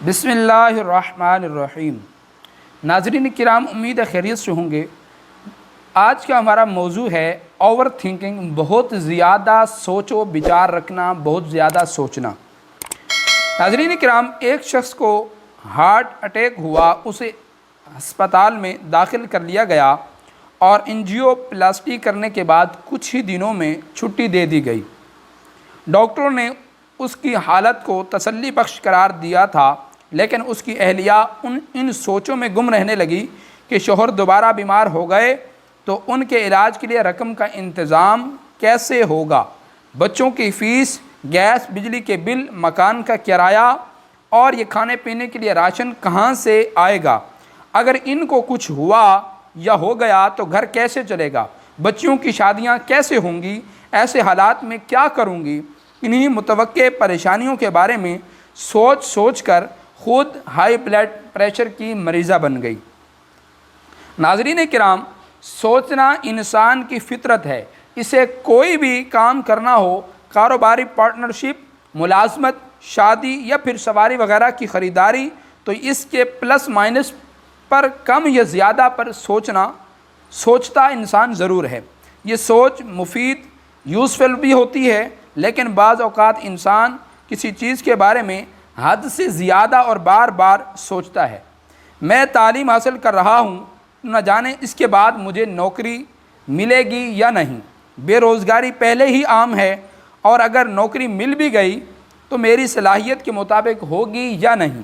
بسم اللہ الرحمن الرحیم۔ ناظرین کرام، امید ہے خیریت سے ہوں گے۔ آج کا ہمارا موضوع ہے اوور تھنکنگ، بہت زیادہ سوچ و بچار رکھنا، بہت زیادہ سوچنا۔ ناظرین کرام، ایک شخص کو ہارٹ اٹیک ہوا، اسے ہسپتال میں داخل کر لیا گیا اور انجیو پلاسٹی کرنے کے بعد کچھ ہی دنوں میں چھٹی دے دی گئی۔ ڈاکٹروں نے اس کی حالت کو تسلی بخش قرار دیا تھا، لیکن اس کی اہلیہ ان سوچوں میں گم رہنے لگی کہ شوہر دوبارہ بیمار ہو گئے تو ان کے علاج کے لیے رقم کا انتظام کیسے ہوگا، بچوں کی فیس، گیس بجلی کے بل، مکان کا کرایہ اور یہ کھانے پینے کے لیے راشن کہاں سے آئے گا، اگر ان کو کچھ ہوا یا ہو گیا تو گھر کیسے چلے گا، بچیوں کی شادیاں کیسے ہوں گی، ایسے حالات میں کیا کروں گی۔ انہی متوقع پریشانیوں کے بارے میں سوچ کر خود ہائی بلڈ پریشر کی مریضہ بن گئی۔ ناظرین کرام، سوچنا انسان کی فطرت ہے۔ اسے کوئی بھی کام کرنا ہو، کاروباری پارٹنرشپ، ملازمت، شادی یا پھر سواری وغیرہ کی خریداری، تو اس کے پلس مائنس پر کم یا زیادہ پر سوچتا انسان ضرور ہے۔ یہ سوچ مفید، یوزفل بھی ہوتی ہے، لیکن بعض اوقات انسان کسی چیز کے بارے میں حد سے زیادہ اور بار بار سوچتا ہے۔ میں تعلیم حاصل کر رہا ہوں، نہ جانے اس کے بعد مجھے نوکری ملے گی یا نہیں، بے روزگاری پہلے ہی عام ہے اور اگر نوکری مل بھی گئی تو میری صلاحیت کے مطابق ہوگی یا نہیں،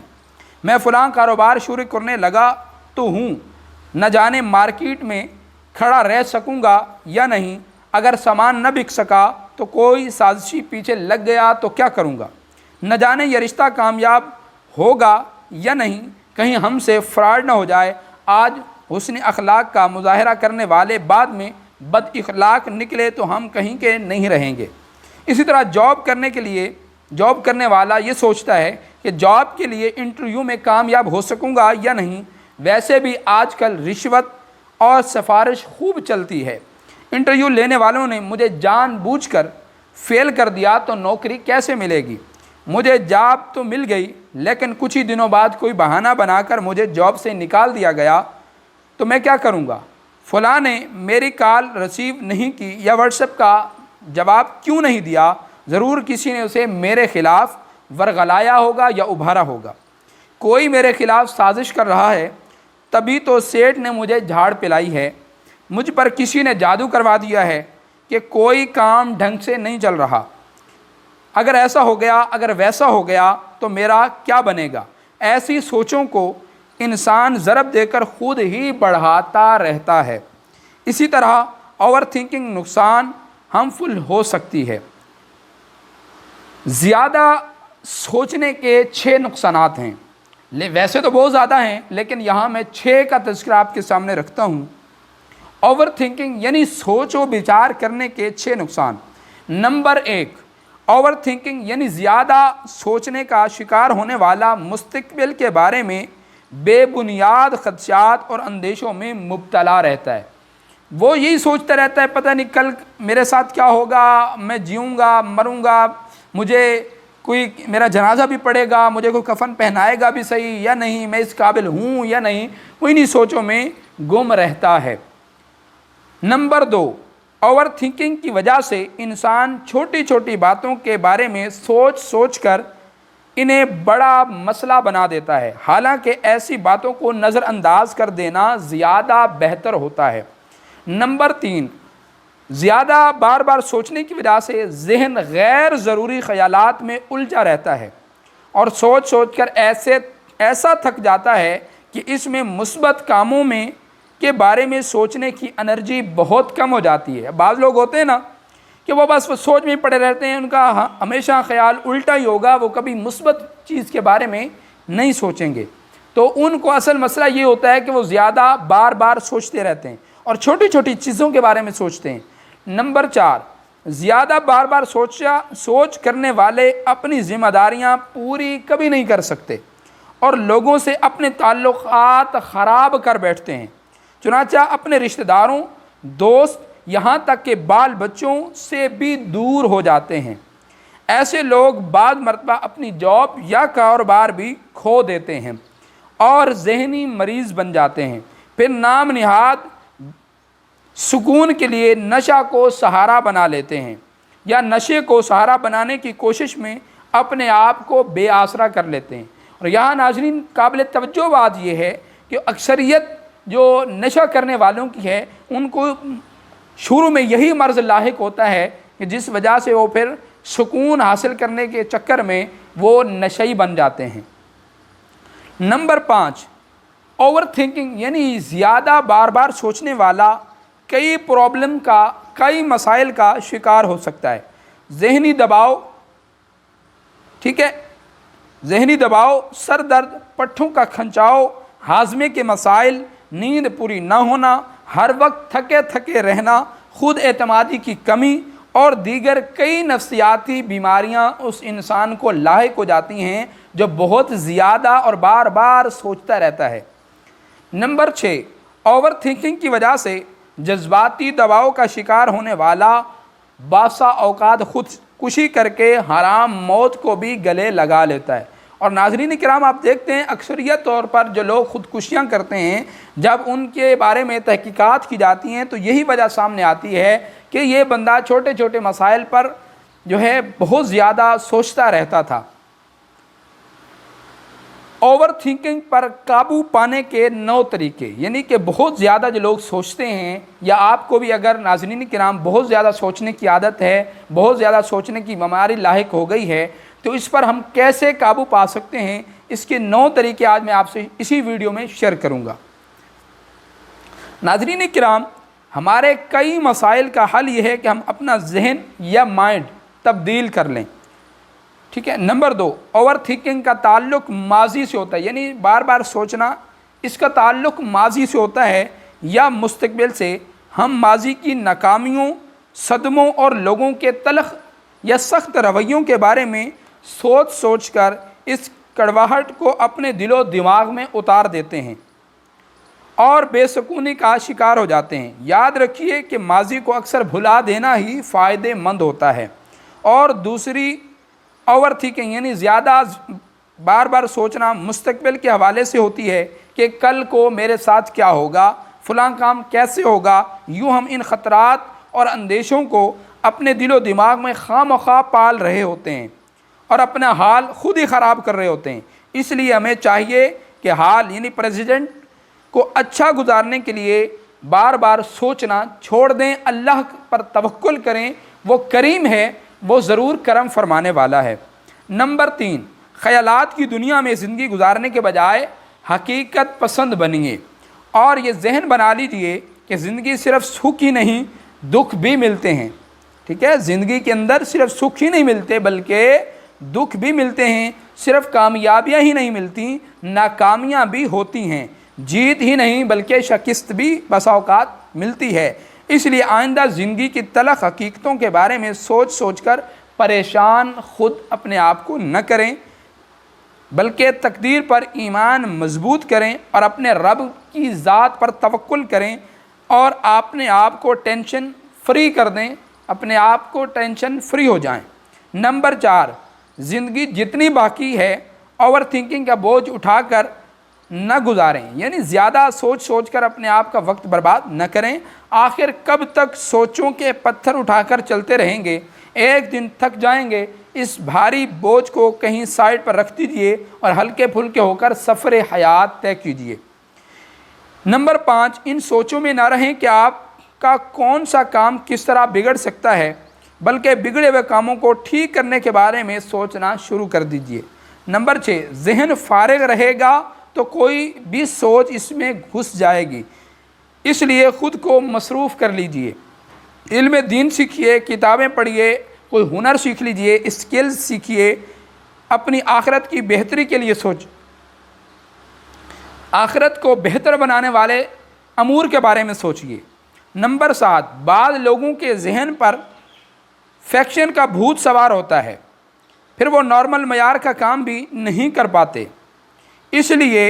میں فلاں کاروبار شروع کرنے لگا تو ہوں، نہ جانے مارکیٹ میں کھڑا رہ سکوں گا یا نہیں، اگر سامان نہ بک سکا تو کوئی سازشی پیچھے لگ گیا تو کیا کروں گا، نہ جانے یہ رشتہ کامیاب ہوگا یا نہیں، کہیں ہم سے فراڈ نہ ہو جائے۔ آج حسن اخلاق کا مظاہرہ کرنے والے بعد میں بد اخلاق نکلے تو ہم کہیں کے نہیں رہیں گے۔ اسی طرح جاب کرنے والا یہ سوچتا ہے کہ جاب کے لیے انٹرویو میں کامیاب ہو سکوں گا یا نہیں۔ ویسے بھی آج کل رشوت اور سفارش خوب چلتی ہے، انٹرویو لینے والوں نے مجھے جان بوجھ کر فیل کر دیا تو نوکری کیسے ملے گی، مجھے جاب تو مل گئی لیکن کچھ ہی دنوں بعد کوئی بہانہ بنا کر مجھے جاب سے نکال دیا گیا تو میں کیا کروں گا، فلاں نے میری کال ریسیو نہیں کی یا واٹس ایپ کا جواب کیوں نہیں دیا، ضرور کسی نے اسے میرے خلاف ورغلایا ہوگا یا ابھارا ہوگا، کوئی میرے خلاف سازش کر رہا ہے، تبھی تو سیٹھ نے مجھے جھاڑ پلائی ہے، مجھ پر کسی نے جادو کروا دیا ہے کہ کوئی کام ڈھنگ سے نہیں چل رہا، اگر ایسا ہو گیا، اگر ویسا ہو گیا تو میرا کیا بنے گا۔ ایسی سوچوں کو انسان ضرب دے کر خود ہی بڑھاتا رہتا ہے۔ اسی طرح اوور تھنکنگ نقصان ہارمفل ہو سکتی ہے۔ زیادہ سوچنے کے 6 نقصانات ہیں، ویسے تو بہت زیادہ ہیں لیکن یہاں میں 6 کا تذکرہ آپ کے سامنے رکھتا ہوں۔ اوور تھنکنگ یعنی سوچ و بچار کرنے کے 6 نقصان۔ نمبر 1، اوور تھنکنگ یعنی زیادہ سوچنے کا شکار ہونے والا مستقبل کے بارے میں بے بنیاد خدشات اور اندیشوں میں مبتلا رہتا ہے۔ وہ یہی سوچتا رہتا ہے پتہ نہیں کل میرے ساتھ کیا ہوگا، میں جیوں گا مروں گا، مجھے کوئی میرا جنازہ بھی پڑے گا، مجھے کوئی کفن پہنائے گا بھی صحیح یا نہیں، میں اس قابل ہوں یا نہیں، وہ انہی سوچوں میں گم رہتا ہے۔ نمبر 2، اوور تھنکنگ کی وجہ سے انسان چھوٹی چھوٹی باتوں کے بارے میں سوچ کر انہیں بڑا مسئلہ بنا دیتا ہے، حالانکہ ایسی باتوں کو نظر انداز کر دینا زیادہ بہتر ہوتا ہے۔ نمبر 3، زیادہ بار بار سوچنے کی وجہ سے ذہن غیر ضروری خیالات میں الجھا رہتا ہے اور سوچ کر ایسا تھک جاتا ہے کہ اس میں مثبت کاموں کے بارے میں سوچنے کی انرجی بہت کم ہو جاتی ہے۔ بعض لوگ ہوتے ہیں نا کہ وہ بس سوچ میں پڑے رہتے ہیں، ان کا ہمیشہ خیال الٹا ہی ہوگا، وہ کبھی مثبت چیز کے بارے میں نہیں سوچیں گے، تو ان کو اصل مسئلہ یہ ہوتا ہے کہ وہ زیادہ بار بار سوچتے رہتے ہیں اور چھوٹی چھوٹی چیزوں کے بارے میں سوچتے ہیں۔ نمبر 4، زیادہ بار بار سوچ کرنے والے اپنی ذمہ داریاں پوری کبھی نہیں کر سکتے اور لوگوں سے اپنے تعلقات خراب کر بیٹھتے ہیں، چنانچہ اپنے رشتہ داروں، دوست، یہاں تک کہ بال بچوں سے بھی دور ہو جاتے ہیں۔ ایسے لوگ بعض مرتبہ اپنی جاب یا کاروبار بھی کھو دیتے ہیں اور ذہنی مریض بن جاتے ہیں، پھر نام نہاد سکون کے لیے نشہ کو سہارا بنا لیتے ہیں یا نشے کو سہارا بنانے کی کوشش میں اپنے آپ کو بے آسرا کر لیتے ہیں۔ اور یہاں ناظرین قابل توجہ بات یہ ہے کہ اکثریت جو نشہ کرنے والوں کی ہے، ان کو شروع میں یہی مرض لاحق ہوتا ہے کہ جس وجہ سے وہ پھر سکون حاصل کرنے کے چکر میں وہ نشئی بن جاتے ہیں۔ نمبر 5، اوور تھنکنگ یعنی زیادہ بار بار سوچنے والا کئی مسائل کا شکار ہو سکتا ہے۔ ذہنی دباؤ، ٹھیک ہے، ذہنی دباؤ، سر درد، پٹھوں کا کھنچاؤ، ہاضمے کے مسائل، نیند پوری نہ ہونا، ہر وقت تھکے رہنا، خود اعتمادی کی کمی اور دیگر کئی نفسیاتی بیماریاں اس انسان کو لاحق ہو جاتی ہیں جو بہت زیادہ اور بار بار سوچتا رہتا ہے۔ نمبر 6، اوور تھنکنگ کی وجہ سے جذباتی دباؤ کا شکار ہونے والا بعض اوقات خودکشی کر کے حرام موت کو بھی گلے لگا لیتا ہے۔ اور ناظرین کرام، آپ دیکھتے ہیں اکثریت طور پر جو لوگ خودکشیاں کرتے ہیں، جب ان کے بارے میں تحقیقات کی جاتی ہیں تو یہی وجہ سامنے آتی ہے کہ یہ بندہ چھوٹے چھوٹے مسائل پر جو ہے بہت زیادہ سوچتا رہتا تھا۔ اوور تھنکنگ پر قابو پانے کے 9 طریقے، یعنی کہ بہت زیادہ جو لوگ سوچتے ہیں، یا آپ کو بھی اگر ناظرین کرام بہت زیادہ سوچنے کی عادت ہے، بہت زیادہ سوچنے کی بیماری لاحق ہو گئی ہے، تو اس پر ہم کیسے قابو پا سکتے ہیں، اس کے 9 طریقے آج میں آپ سے اسی ویڈیو میں شیئر کروں گا۔ ناظرین کرام، ہمارے کئی مسائل کا حل یہ ہے کہ ہم اپنا ذہن یا مائنڈ تبدیل کر لیں، ٹھیک ہے۔ نمبر 2، اوور تھنکنگ کا تعلق ماضی سے ہوتا ہے، یعنی بار بار سوچنا، اس کا تعلق ماضی سے ہوتا ہے یا مستقبل سے۔ ہم ماضی کی ناکامیوں، صدموں اور لوگوں کے تلخ یا سخت رویوں کے بارے میں سوچ کر اس کڑواہٹ کو اپنے دل و دماغ میں اتار دیتے ہیں اور بے سکونی کا شکار ہو جاتے ہیں۔ یاد رکھیے کہ ماضی کو اکثر بھلا دینا ہی فائدہ مند ہوتا ہے۔ اور دوسری اوور تھنکنگ یعنی زیادہ بار بار سوچنا مستقبل کے حوالے سے ہوتی ہے کہ کل کو میرے ساتھ کیا ہوگا، فلاں کام کیسے ہوگا۔ یوں ہم ان خطرات اور اندیشوں کو اپنے دل و دماغ میں خواہ مخواہ پال رہے ہوتے ہیں اور اپنا حال خود ہی خراب کر رہے ہوتے ہیں۔ اس لیے ہمیں چاہیے کہ حال یعنی پریزیڈنٹ کو اچھا گزارنے کے لیے بار بار سوچنا چھوڑ دیں، اللہ پر توکل کریں، وہ کریم ہے، وہ ضرور کرم فرمانے والا ہے۔ نمبر 3، خیالات کی دنیا میں زندگی گزارنے کے بجائے حقیقت پسند بنیے اور یہ ذہن بنا لیجئے کہ زندگی صرف سکھ ہی نہیں، دکھ بھی ملتے ہیں، ٹھیک ہے۔ زندگی کے اندر صرف سکھ ہی نہیں ملتے بلکہ دکھ بھی ملتے ہیں، صرف کامیابیاں ہی نہیں ملتی، ناکامیاں بھی ہوتی ہیں، جیت ہی نہیں بلکہ شکست بھی بسا اوقات ملتی ہے۔ اس لیے آئندہ زندگی کی تلخ حقیقتوں کے بارے میں سوچ کر پریشان خود اپنے آپ کو نہ کریں، بلکہ تقدیر پر ایمان مضبوط کریں اور اپنے رب کی ذات پر توکل کریں اور اپنے آپ کو ٹینشن فری کر دیں، اپنے آپ کو ٹینشن فری ہو جائیں۔ نمبر 4، زندگی جتنی باقی ہے اوور تھنکنگ کا بوجھ اٹھا کر نہ گزاریں، یعنی زیادہ سوچ کر اپنے آپ کا وقت برباد نہ کریں۔ آخر کب تک سوچوں کے پتھر اٹھا کر چلتے رہیں گے، ایک دن تھک جائیں گے۔ اس بھاری بوجھ کو کہیں سائڈ پر رکھ دیجئے اور ہلکے پھلکے ہو کر سفر حیات طے کیجئے۔ نمبر 5، ان سوچوں میں نہ رہیں کہ آپ کا کون سا کام کس طرح بگڑ سکتا ہے، بلکہ بگڑے ہوئے کاموں کو ٹھیک کرنے کے بارے میں سوچنا شروع کر دیجئے۔ نمبر 6، ذہن فارغ رہے گا تو کوئی بھی سوچ اس میں گھس جائے گی، اس لیے خود کو مصروف کر لیجئے۔ علم دین سیکھیے، کتابیں پڑھیے، کوئی ہنر سیکھ لیجئے، اسکلز سیکھیے، اپنی آخرت کی بہتری کے لیے آخرت کو بہتر بنانے والے امور کے بارے میں سوچیے۔ نمبر 7، بعض لوگوں کے ذہن پر فیکشن کا بھوت سوار ہوتا ہے، پھر وہ نارمل معیار کا کام بھی نہیں کر پاتے۔ اس لیے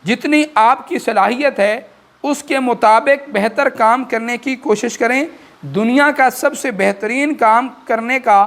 جتنی آپ کی صلاحیت ہے اس کے مطابق بہتر کام کرنے کی کوشش کریں۔ دنیا کا سب سے بہترین کام کرنے کا